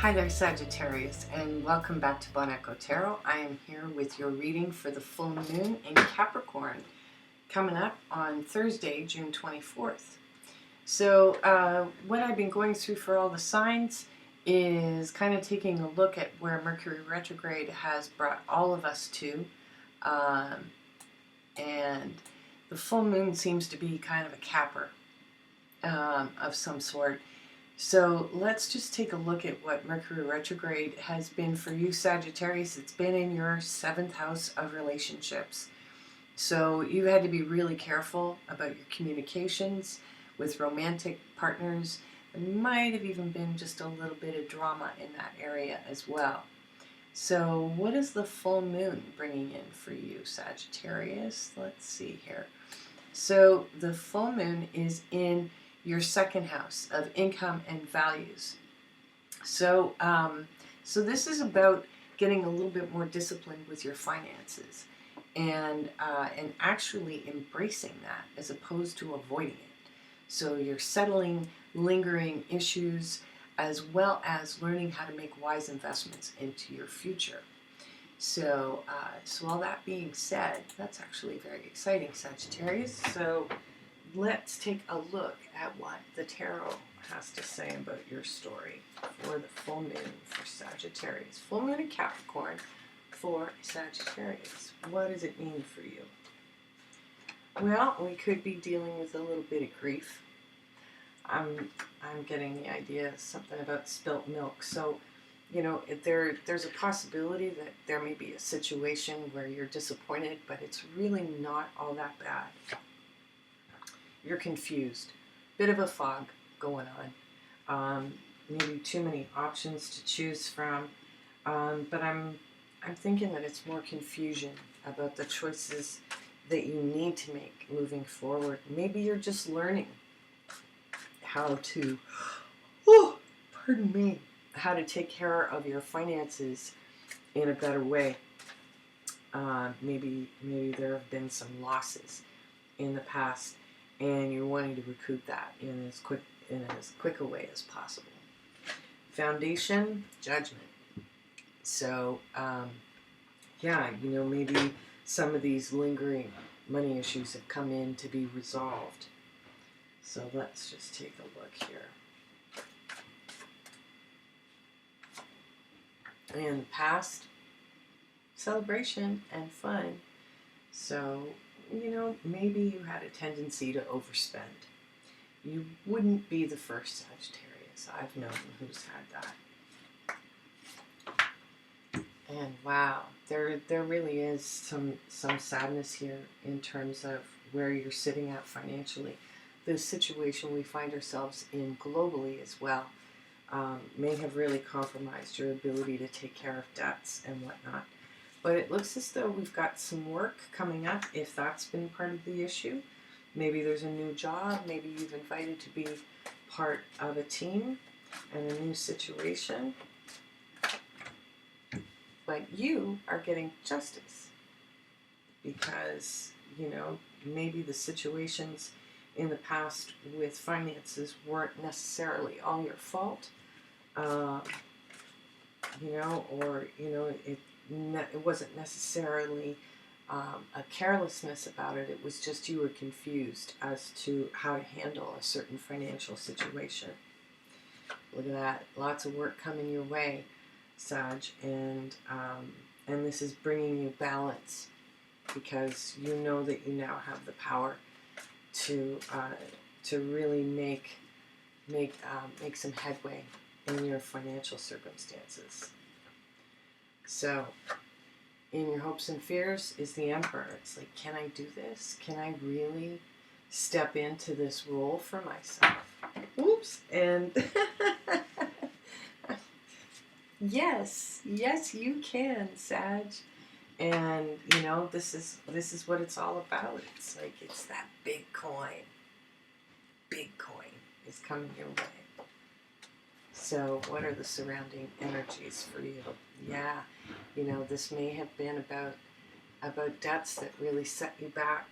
Hi there, Sagittarius, and welcome back to Bon Echo Tarot. I am here with your reading for the full moon in Capricorn, coming up on Thursday, June 24th. So what I've been going through for all the signs is kind of taking a look at where Mercury retrograde has brought all of us to. And the full moon seems to be kind of a capper of some sort. So let's just take a look at what Mercury retrograde has been for you, Sagittarius. It's been in your 7th house of relationships. So you had to be really careful about your communications with romantic partners. There might have even been just a little bit of drama in that area as well. So what is the full moon bringing in for you, Sagittarius? Let's see here. So the full moon is in your 2nd house of income and values. So this is about getting a little bit more disciplined with your finances and actually embracing that as opposed to avoiding it. So you're settling lingering issues as well as learning how to make wise investments into your future. So all that being said, that's actually very exciting, Sagittarius. So let's take a look at what the tarot has to say about your story for the full moon for Sagittarius. Full moon in Capricorn for Sagittarius. What does it mean for you? Well, we could be dealing with a little bit of grief. I'm getting the idea something about spilt milk. So, you know, there's a possibility that there may be a situation where you're disappointed, but it's really not all that bad. You're confused. Bit of a fog going on. Maybe too many options to choose from. But I'm thinking that it's more confusion about the choices that you need to make moving forward. Maybe you're just learning how to, how to take care of your finances in a better way. Maybe there have been some losses in the past, and you're wanting to recoup that in as quick a way as possible. Foundation, judgment. So, maybe some of these lingering money issues have come in to be resolved. So let's just take a look here. In the past, celebration and fun. So, maybe you had a tendency to overspend. You wouldn't be the first Sagittarius I've known who's had that. And wow, there really is some sadness here in terms of where you're sitting at financially. The situation we find ourselves in globally as well may have really compromised your ability to take care of debts and whatnot. But it looks as though we've got some work coming up if that's been part of the issue. Maybe there's a new job. Maybe you've invited to be part of a team and a new situation. But you are getting justice because, maybe the situations in the past with finances weren't necessarily all your fault. It wasn't necessarily a carelessness about it. It was just you were confused as to how to handle a certain financial situation. Look at that. Lots of work coming your way, Sag. And this is bringing you balance because you know that you now have the power to really make some headway in your financial circumstances. So, in your hopes and fears is the Emperor. It's like, can I do this? Can I really step into this role for myself? Oops. And yes, you can, Sag. And this is what it's all about. It's like it's that big coin. Big coin is coming your way. So what are the surrounding energies for you? Yeah, this may have been about debts that really set you back.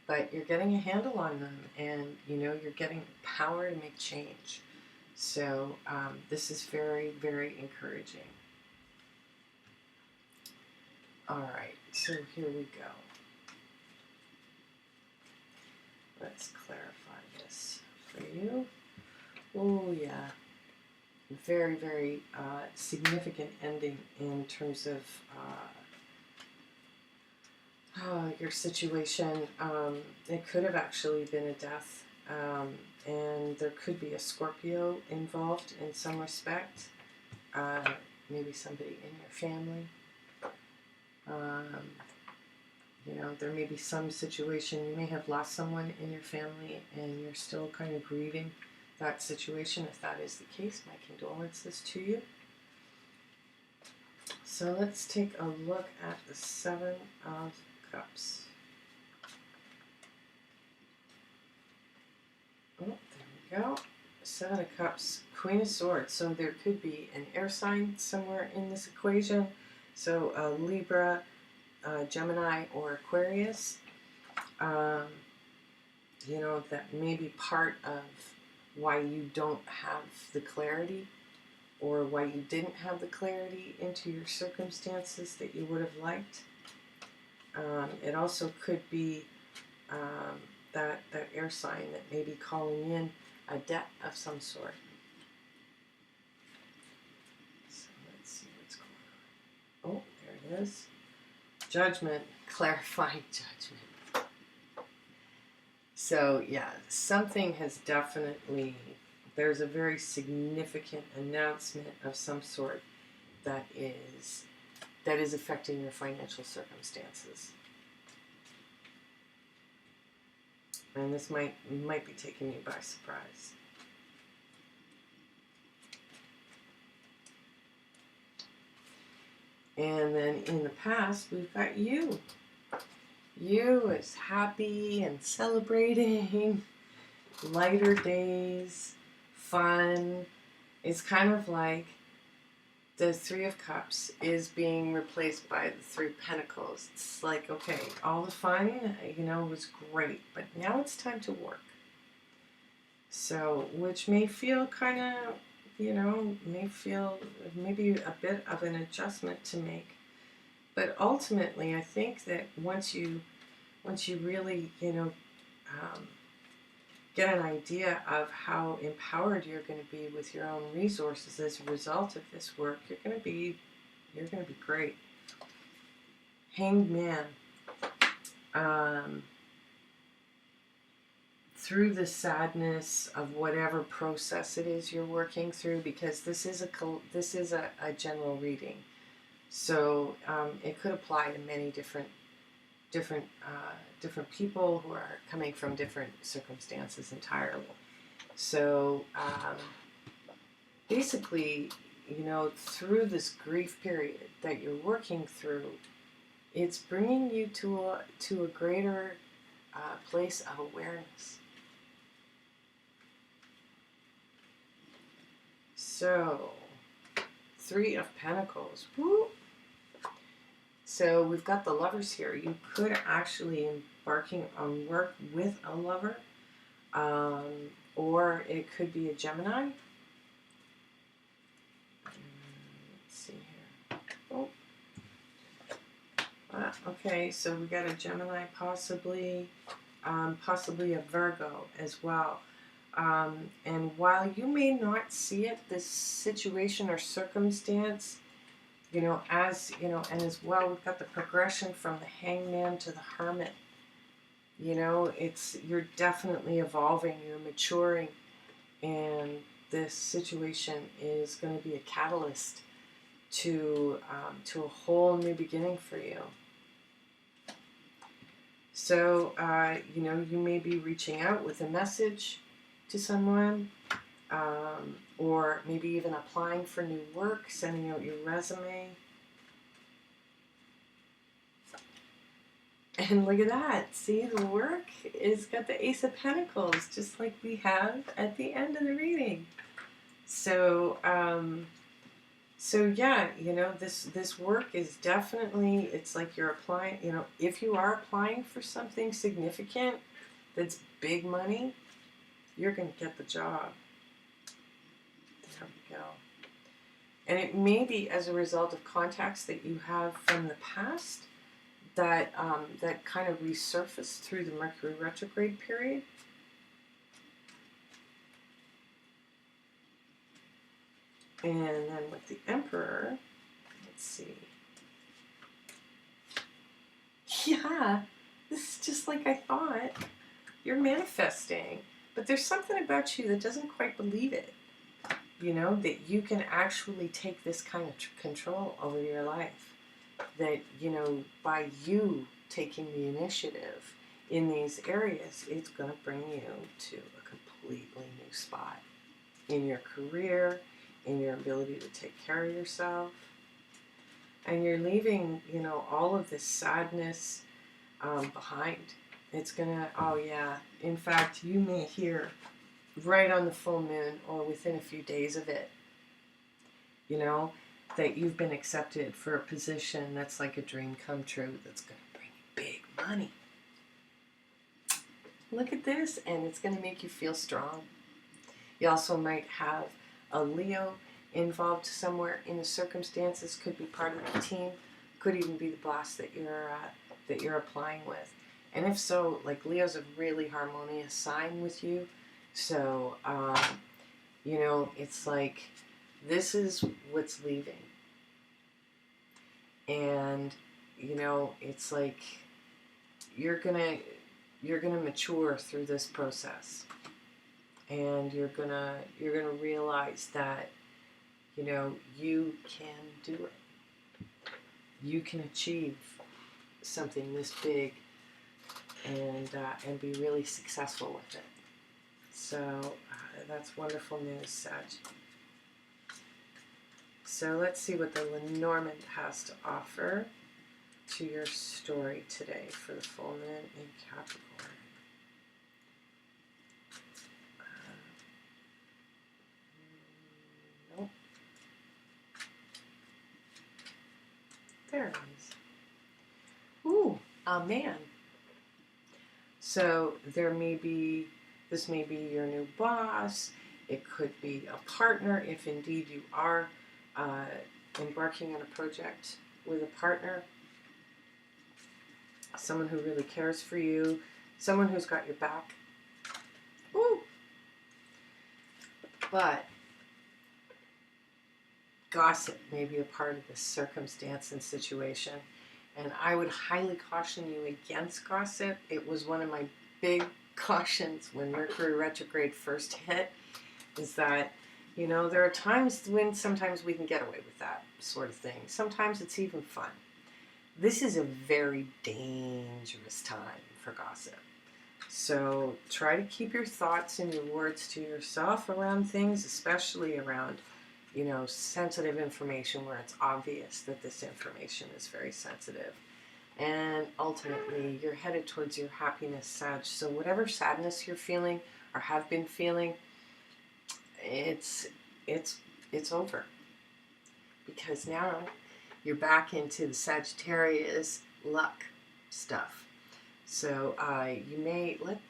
But you're getting a handle on them and, you're getting power to make change. So this is very, very encouraging. All right, so here we go. Let's clarify this for you. Oh, yeah. Very, very significant ending in terms of your situation. It could have actually been a death, and there could be a Scorpio involved in some respect. Maybe somebody in your family. You know, there may be some situation, you may have lost someone in your family and you're still kind of grieving that situation. If that is the case, my condolences to you. So let's take a look at the Seven of Cups. Oh, there we go. Seven of Cups, Queen of Swords. So there could be an air sign somewhere in this equation. So Libra, Gemini, or Aquarius. You know, that may be part of why you don't have the clarity, or why you didn't have the clarity into your circumstances that you would have liked. It also could be that air sign that may be calling in a debt of some sort. So let's see what's going on. Oh, there it is. Judgment, clarifying judgment. So yeah, something has definitely, there's a very significant announcement of some sort that is affecting your financial circumstances. And this might be taking you by surprise. And then in the past, we've got you. You is happy and celebrating, lighter days, fun. It's kind of like the Three of Cups is being replaced by the Three of Pentacles. It's like, okay, all the fun, you know, was great, but now it's time to work. So, which may feel kind of, you know, may feel maybe a bit of an adjustment to make. But ultimately, I think that once you really, you know, get an idea of how empowered you're going to be with your own resources as a result of this work, you're going to be great. Hanged Man. Through the sadness of whatever process it is you're working through, because this is a general reading, so it could apply to many different people who are coming from different circumstances entirely. So basically, you know, through this grief period that you're working through, it's bringing you to a greater place of awareness. So, Three of Pentacles. Woo! So we've got the Lovers here. You could actually embarking on work with a lover, or it could be a Gemini. Let's see here. Oh. Okay, so we got a Gemini, possibly a Virgo as well. And while you may not see it, this situation or circumstance, you know, as you know, and as well, we've got the progression from the Hangman to the Hermit. You know, you're definitely evolving, you're maturing, and this situation is going to be a catalyst to a whole new beginning for you. So, you know, you may be reaching out with a message to someone, or maybe even applying for new work, sending out your resume. And look at that. See, the work is got the Ace of Pentacles, just like we have at the end of the reading. So, so yeah, you know, this work is definitely, it's like you're applying, you know, if you are applying for something significant that's big money, you're going to get the job. how we go. And it may be as a result of contacts that you have from the past that that kind of resurfaced through the Mercury retrograde period. And then with the Emperor, let's see. Yeah, this is just like I thought. You're manifesting, but there's something about you that doesn't quite believe it. You know, that you can actually take this kind of control over your life. That, you know, by you taking the initiative in these areas, it's going to bring you to a completely new spot in your career, in your ability to take care of yourself. And you're leaving, you know, all of this sadness behind. It's gonna, oh yeah, in fact, you may hear right on the full moon or within a few days of it, you know, that you've been accepted for a position that's like a dream come true, that's gonna bring you big money. Look at this, and it's gonna make you feel strong. You also might have a Leo involved somewhere in the circumstances, could be part of the team, could even be the boss that you're applying with. And if so, like, Leo's a really harmonious sign with you. So, you know, it's like, this is what's leaving. And, you know, it's like, you're gonna mature through this process. And you're gonna realize that, you know, you can do it. You can achieve something this big and be really successful with it. So that's wonderful news, Sag. So let's see what the Lenormand has to offer to your story today for the full moon in Capricorn. Nope. There it is. Ooh, a man. So this may be your new boss. It could be a partner, if indeed you are embarking on a project with a partner. Someone who really cares for you. Someone who's got your back. Ooh. But gossip may be a part of this circumstance and situation. And I would highly caution you against gossip. It was one of my big cautions when Mercury retrograde first hit, is that, you know, there are times when sometimes we can get away with that sort of thing. Sometimes it's even fun. This is a very dangerous time for gossip. So try to keep your thoughts and your words to yourself around things, especially around, you know, sensitive information where it's obvious that this information is very sensitive. And ultimately, you're headed towards your happiness, Sag. So whatever sadness you're feeling or have been feeling, it's over. Because now you're back into the Sagittarius luck stuff. So you may, let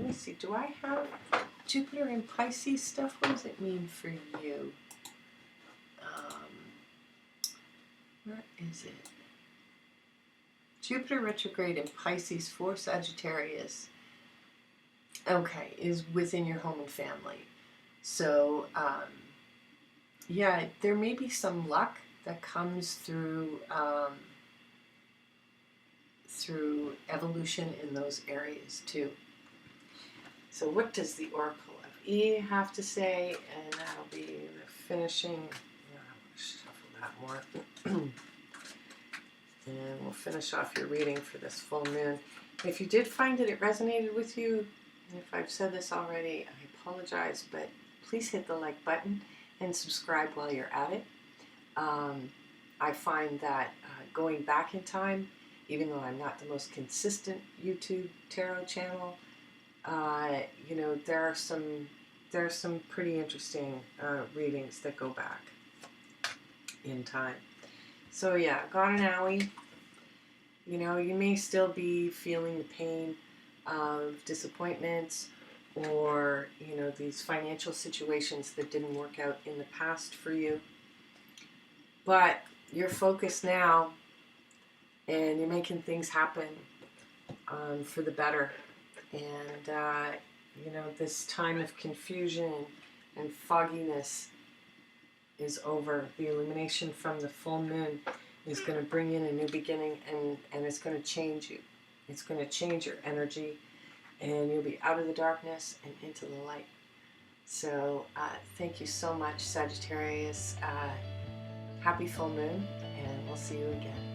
me see, do I have Jupiter in Pisces stuff? What does it mean for you? Where is it? Jupiter retrograde in Pisces for Sagittarius, okay, is within your home and family. So, yeah, there may be some luck that comes through through evolution in those areas too. So what does the Oracle of E have to say? And that'll be the finishing. Shuffle that more. And we'll finish off your reading for this full moon. If you did find that it resonated with you, and if I've said this already, I apologize, but please hit the like button and subscribe while you're at it. I find that going back in time, even though I'm not the most consistent YouTube tarot channel, you know, there are some pretty interesting readings that go back in time. So yeah, got an owie. You know, you may still be feeling the pain of disappointments or, you know, these financial situations that didn't work out in the past for you. But you're focused now, and you're making things happen for the better. And, you know, this time of confusion and fogginess is over. The illumination from the full moon is going to bring in a new beginning, and it's going to change you. It's going to change your energy, and you'll be out of the darkness and into the light. So thank you so much, Sagittarius. Happy full moon, and we'll see you again.